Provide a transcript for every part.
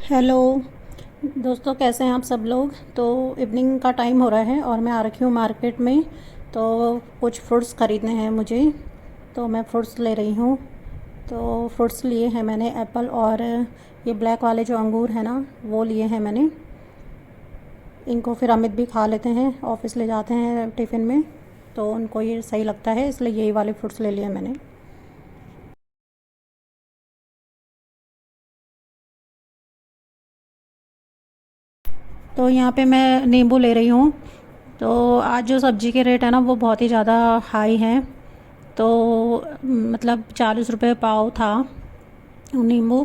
Hello दोस्तों, कैसे हैं आप सब लोग। तो इवनिंग का टाइम हो रहा है और मैं आ रखी हूँ मार्केट में। तो कुछ फ्रूट्स ख़रीदने हैं मुझे, तो मैं फ्रूट्स ले रही हूँ। तो फ्रूट्स लिए हैं मैंने एप्पल और ये ब्लैक वाले जो अंगूर हैं ना, वो लिए हैं मैंने। इनको फिर अमित भी खा लेते हैं, ऑफिस ले जाते हैं टिफ़िन में, तो उनको ये सही लगता है, इसलिए यही वाले फ्रूट्स ले लिए मैंने। तो यहाँ पे मैं नींबू ले रही हूँ। तो आज जो सब्ज़ी के रेट है ना, वो बहुत ही ज़्यादा हाई हैं। तो मतलब 40 रुपये पाव था नींबू।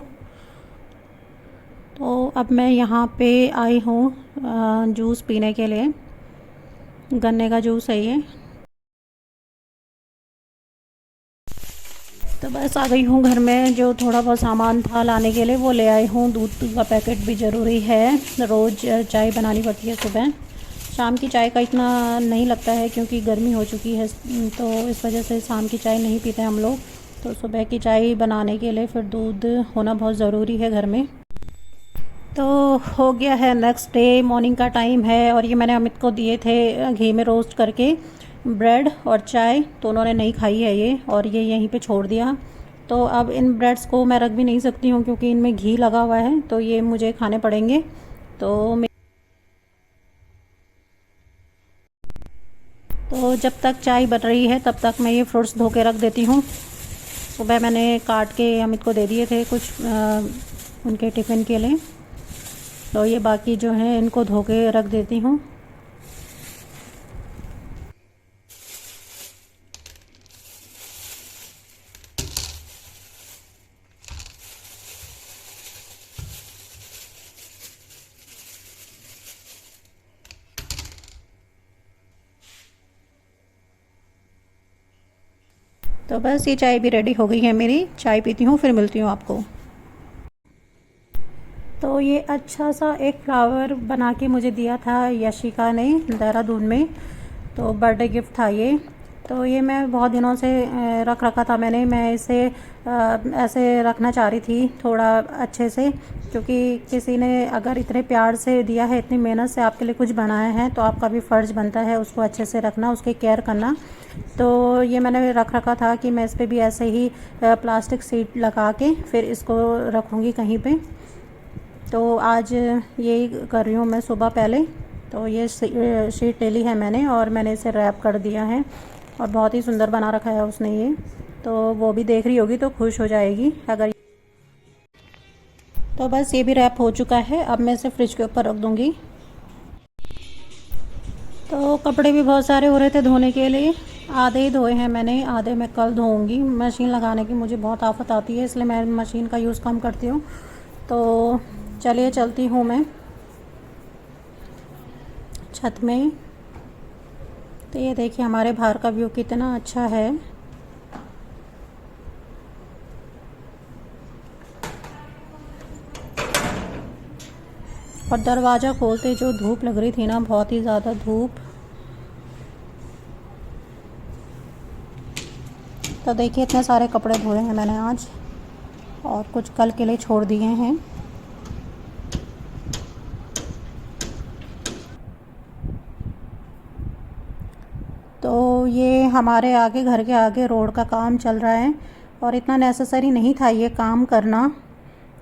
तो अब मैं यहाँ पे आई हूँ जूस पीने के लिए। गन्ने का जूस है ये। तो बस आ गई हूँ घर में, जो थोड़ा बहुत सामान था लाने के लिए वो ले आई हूँ। दूध का पैकेट भी ज़रूरी है, रोज़ चाय बनानी पड़ती है सुबह। शाम की चाय का इतना नहीं लगता है क्योंकि गर्मी हो चुकी है, तो इस वजह से शाम की चाय नहीं पीते हम लोग। तो सुबह की चाय बनाने के लिए फिर दूध होना बहुत ज़रूरी है घर में। तो हो गया है, नेक्स्ट डे मॉर्निंग का टाइम है और ये मैंने अमित को दिए थे घी में रोस्ट करके ब्रेड और चाय, तो उन्होंने नहीं खाई है ये, और ये यहीं पे छोड़ दिया। तो अब इन ब्रेड्स को मैं रख भी नहीं सकती हूँ क्योंकि इनमें घी लगा हुआ है, तो ये मुझे खाने पड़ेंगे। तो जब तक चाय बन रही है तब तक मैं ये फ्रूट्स धो के रख देती हूँ। सुबह मैंने काट के अमित को दे दिए थे कुछ उनके टिफ़िन के लिए। तो ये बाकी जो है इनको धो के रख देती हूँ। तो बस ये चाय भी रेडी हो गई है मेरी। चाय पीती हूँ, फिर मिलती हूँ आपको। तो ये अच्छा सा एक फ्लावर बना के मुझे दिया था यशिका ने देहरादून में। तो बर्थडे गिफ्ट था ये। तो ये मैं बहुत दिनों से रख रखा था मैंने। मैं इसे ऐसे रखना चाह रही थी थोड़ा अच्छे से, क्योंकि किसी ने अगर इतने प्यार से दिया है, इतनी मेहनत से आपके लिए कुछ बनाया है, तो आपका भी फ़र्ज़ बनता है उसको अच्छे से रखना, उसकी केयर करना। तो ये मैंने रख रखा था कि मैं इस पर भी ऐसे ही प्लास्टिक शीट लगा के फिर इसको रखूँगी कहीं पे। तो आज यही कर रही हूँ मैं सुबह पहले। तो ये शीट ले ली है मैंने और मैंने इसे रैप कर दिया है, और बहुत ही सुंदर बना रखा है उसने ये। तो वो भी देख रही होगी तो खुश हो जाएगी अगर। तो बस ये भी रैप हो चुका है, अब मैं इसे फ्रिज के ऊपर रख दूँगी। तो कपड़े भी बहुत सारे हो रहे थे धोने के लिए। आधे ही धोए हैं मैंने, आधे मैं कल धोऊंगी। मशीन लगाने की मुझे बहुत आफत आती है, इसलिए मैं मशीन का यूज़ कम करती हूँ। तो चलिए चलती हूँ मैं छत में। तो ये देखिए हमारे बाहर का व्यू कितना अच्छा है। और दरवाज़ा खोलते जो धूप लग रही थी ना, बहुत ही ज़्यादा धूप। तो देखिए इतने सारे कपड़े धोए हैं मैंने आज, और कुछ कल के लिए छोड़ दिए हैं। तो ये हमारे आगे, घर के आगे रोड का काम चल रहा है, और इतना नेसेसरी नहीं था ये काम करना।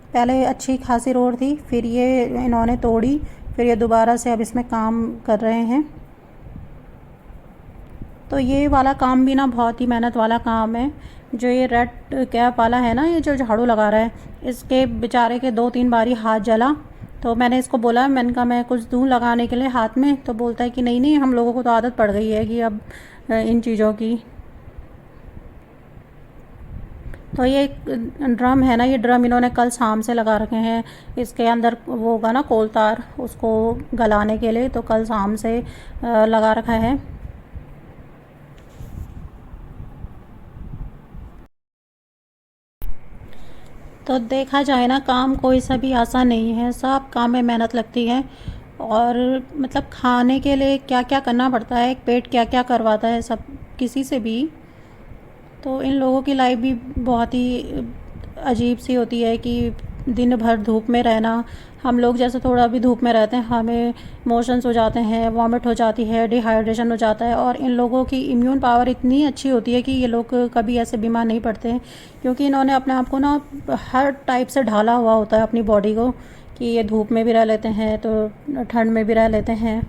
पहले अच्छी खासी रोड थी, फिर ये इन्होंने तोड़ी, फिर ये दोबारा से अब इसमें काम कर रहे हैं। तो ये वाला काम भी ना बहुत ही मेहनत वाला काम है। जो ये रेड कैप वाला है ना, ये जो झाड़ू लगा रहा है, इसके बेचारे के 2-3 बारी हाथ जला। तो मैंने इसको बोला, मैंने कहा मैं कुछ दूँ लगाने के लिए हाथ में, तो बोलता है कि नहीं नहीं, हम लोगों को तो आदत पड़ गई है कि अब इन चीज़ों की। तो ये ड्रम है ना, ये ड्रम इन्होंने कल शाम से लगा रखे हैं। इसके अंदर वो होगा ना कोल तार, उसको गलाने के लिए, तो कल शाम से लगा रखा है। तो देखा जाए ना, काम कोई सा भी आसान नहीं है, सब काम में मेहनत लगती है। और मतलब खाने के लिए क्या क्या करना पड़ता है, एक पेट क्या क्या करवाता है सब किसी से भी। तो इन लोगों की लाइफ भी बहुत ही अजीब सी होती है कि दिन भर धूप में रहना, हम लोग जैसे थोड़ा भी धूप में रहते हैं हमें मोशंस हो जाते हैं, वॉमिट हो जाती है, डिहाइड्रेशन हो जाता है। और इन लोगों की इम्यून पावर इतनी अच्छी होती है कि ये लोग कभी ऐसे बीमार नहीं पड़ते हैं, क्योंकि इन्होंने अपने आप को ना हर टाइप से ढाला हुआ होता है अपनी बॉडी को, कि ये धूप में भी रह लेते हैं तो ठंड में भी रह लेते हैं,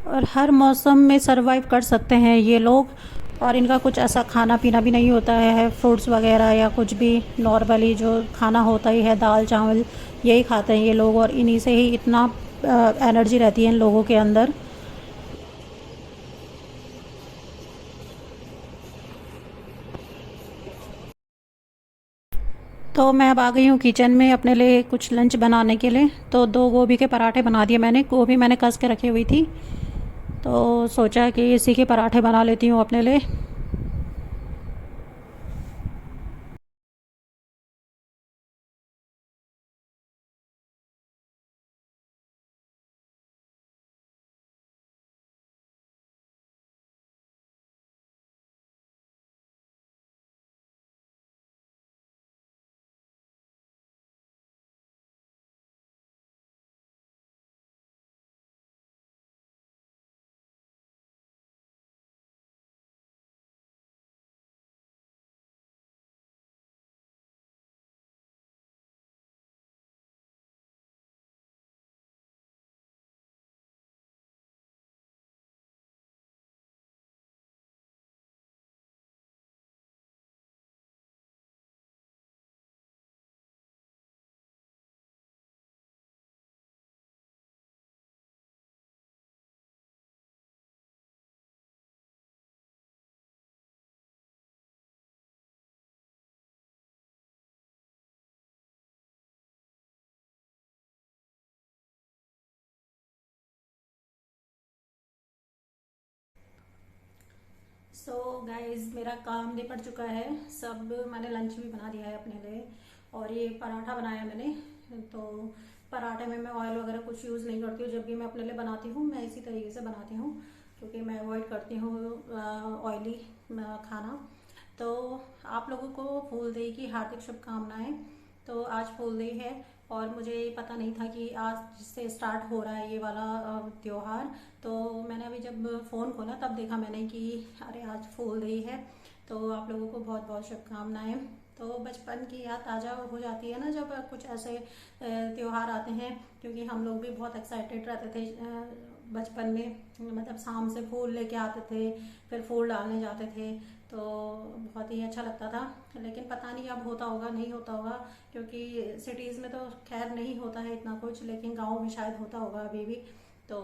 और हर मौसम में सरवाइव कर सकते हैं ये लोग। और इनका कुछ ऐसा खाना पीना भी नहीं होता है फ्रूट्स वगैरह या कुछ भी, नॉर्मली जो खाना होता ही है दाल चावल यही खाते हैं ये लोग, और इन्हीं से ही इतना एनर्जी रहती है इन लोगों के अंदर। तो मैं अब आ गई हूँ किचन में अपने लिए कुछ लंच बनाने के लिए। तो 2 गोभी के पराठे बना दिए मैंने, गोभी मैंने कस के रखी हुई थी, तो सोचा कि इसी के पराठे बना लेती हूँ अपने लिए। सो गाइस, मेरा काम निपट चुका है सब, मैंने लंच भी बना दिया है अपने लिए, और ये पराठा बनाया मैंने। तो पराठे में मैं ऑयल वगैरह कुछ यूज़ नहीं करती हूँ, जब भी मैं अपने लिए बनाती हूँ मैं इसी तरीके से बनाती हूँ, क्योंकि मैं अवॉइड करती हूँ ऑयली खाना। तो आप लोगों को फूल देई की हार्दिक शुभकामनाएं। तो आज फूल देई है, और मुझे पता नहीं था कि आज से स्टार्ट हो रहा है ये वाला त्योहार। तो मैंने अभी जब फ़ोन खोला तब देखा मैंने कि अरे आज फूल डे है। तो आप लोगों को बहुत बहुत शुभकामनाएं। तो बचपन की याद ताज़ा हो जाती है ना जब कुछ ऐसे त्योहार आते हैं, क्योंकि हम लोग भी बहुत एक्साइटेड रहते थे बचपन में, मतलब शाम से फूल लेके आते थे, फिर फूल डालने जाते थे, तो बहुत ही अच्छा लगता था। लेकिन पता नहीं अब होता होगा नहीं होता होगा, क्योंकि सिटीज़ में तो खैर नहीं होता है इतना कुछ, लेकिन गाँव में शायद होता होगा अभी भी। तो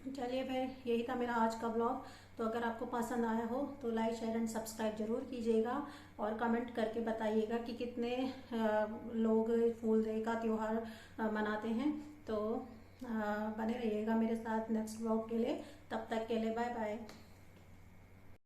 चलिए फिर यही था मेरा आज का ब्लॉग। तो अगर आपको पसंद आया हो तो लाइक शेयर एंड सब्सक्राइब जरूर कीजिएगा, और कमेंट करके बताइएगा कि कितने लोग फूल डे का त्यौहार मनाते हैं। तो बने रहिएगा मेरे साथ नेक्स्ट ब्लॉग के लिए। तब तक के लिए बाय बाय।